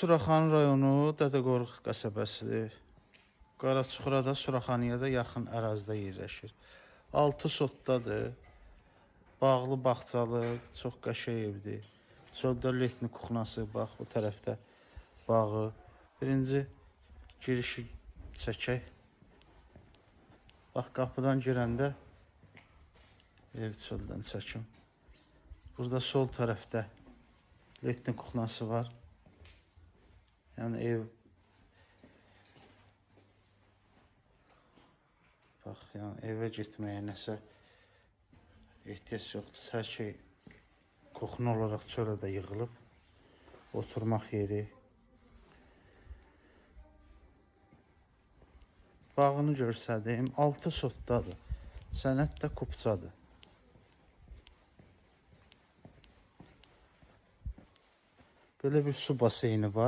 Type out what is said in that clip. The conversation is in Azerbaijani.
Suraxanı rayonu Dədəqoruq qəsəbəsidir. Qaraçuxurada, Suraxanıya da yaxın ərazidə yerləşir. 6 sotdadır. Bağlı, bağçalı, çox qəşəng evdir. Solda letni kuxnası, bax bu tərəfdə bağı. Birinci girişi çəkək. Bax qapıdan girəndə ev çöldən çəkim. Burada sol tərəfdə letni kuxnası var. Yəni ev bax, yəni evə getməyə nəsə ehtiyac yoxdur. Hər şey kuxna olaraq çölə də yığılıb. Oturmaq yeri. Bağını görsədim. 6 sotdadır. Sənət də kupçadır. Belə bir su baseyni var.